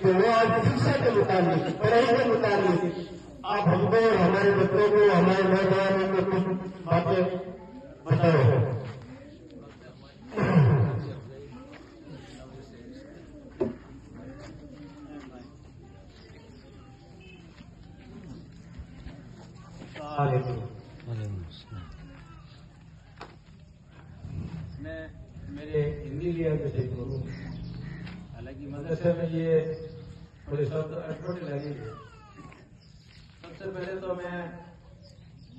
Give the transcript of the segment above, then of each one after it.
कि वो आज शिक्षा के मुताबिक, पढ़ाई के मुताबिक आप हमको और हमारे बच्चों को, हमारे नौजवानों को कुछ बातें बताओ। मैं मेरे हिंदी लिया जैसे करूँ, हालांकि मदरसे में ये थोड़े शब्द अटपटे लगेंगे। सबसे पहले तो मैं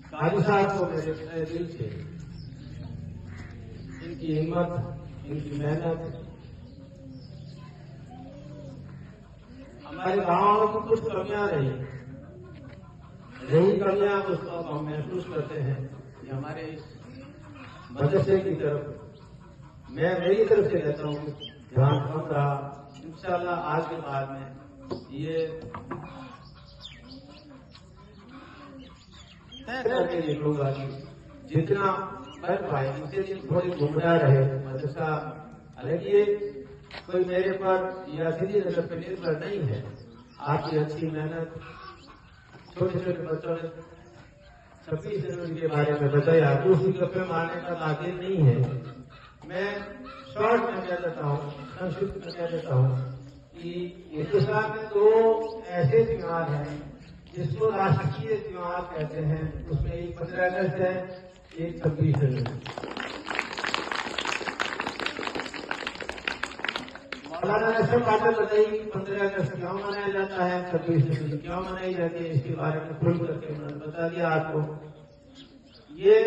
कारी साहब को मेरे दिल से इनकी हिम्मत, इनकी मेहनत, हमारे गांव में कुछ कमियां रही कमियां उसको हम महसूस करते हैं कि हमारे इस मदरसे की तरफ मैं मेरी तरफ से कहता हूँ ध्यान कम रहा। इंशाल्लाह आज के बाद में ये तय करके निकलूंगा कि जितना कर पाए उसे दिन थोड़ी गुमराह रहे मदरसा। हालांकि ये कोई मेरे पर या सीधी नजर पर निर्भर नहीं है, आपकी अच्छी मेहनत। छोटे छोटे बच्चों ने 26 जनवरी के बारे में बताया, दूसरी गप्पे मारने का ताकीद नहीं है। मैं शॉर्ट में कह देता हूँ, संक्षिप्त में कह देता हूँ कि हिंदुस्तान में 2 ऐसे त्योहार हैं जिसको राष्ट्रीय त्योहार कहते हैं। उसमें एक 15 अगस्त है, एक 26 जनवरी। मौलाना ने सब बातें बताई कि 15 अगस्त क्यों मनाया जाता है, 26 जनवरी क्यों मनाई जाती है, इसके बारे में खुल करके उन्होंने बता दिया आपको। ये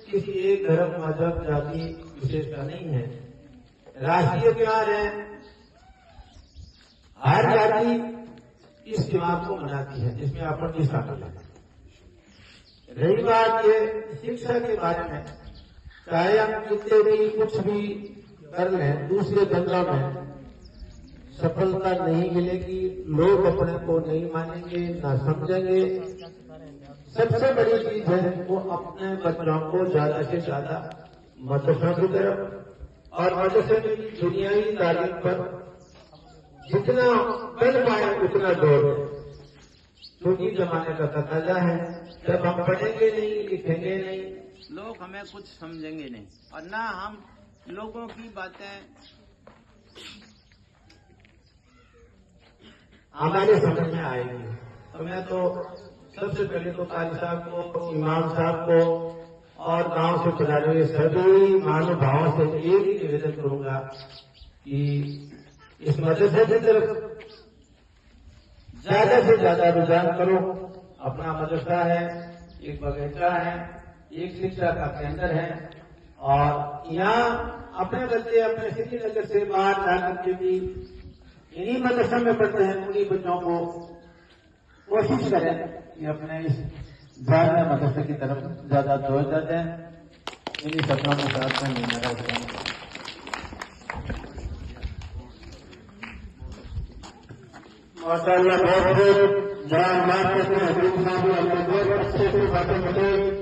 किसी एक धर्म, मजहब, जाति विशेषता नहीं है, राष्ट्रीय त्योहार है। हर जाति इस त्योहार को मनाती है जिसमें अपन भी शामिल है। रही बात ये शिक्षा के बारे में, चाहे हम कितने भी कुछ भी कर लें, दूसरे धंधों में सफलता नहीं मिलेगी। लोग अपने को नहीं मानेंगे, ना समझेंगे। सबसे बड़ी चीज है वो अपने बच्चों को ज्यादा से ज्यादा मदरसों की तरफ और मदरसे की दुनियावी तालीम पर जितना कर पाए उतना जोर है, क्योंकि जमाने का तकाजा है। जब हम पढ़ेंगे नहीं, लिखेंगे नहीं, लोग हमें कुछ समझेंगे नहीं और ना हम लोगों की बातें हमारे समझ में आएगी। तो मैं तो सबसे पहले तो कारी साहब को, इमाम साहब को और गांव से चलाने हुए सभी महानुभावों से एक ही निवेदन करूंगा कि इस मदरसे की तरफ ज्यादा से ज्यादा रुझान करो। अपना मदरसा है, एक बगीचा है, एक शिक्षा का केंद्र है और यहाँ अपने बच्चे अपने श्रीनगर से बाहर जाकर के भी इन्हीं मदरसा में पढ़ते हैं। उन्हीं बच्चों को कोशिश करें कि अपने इस जामिया मदरसे की तरफ ज्यादा तवज्जो दें। इन्हीं सपनों के साथ में मेरा माशाअल्लाह बहुत बहुत जान बात करते हैं। हजूर साहब अपने बहुत अच्छे से बातें बताई।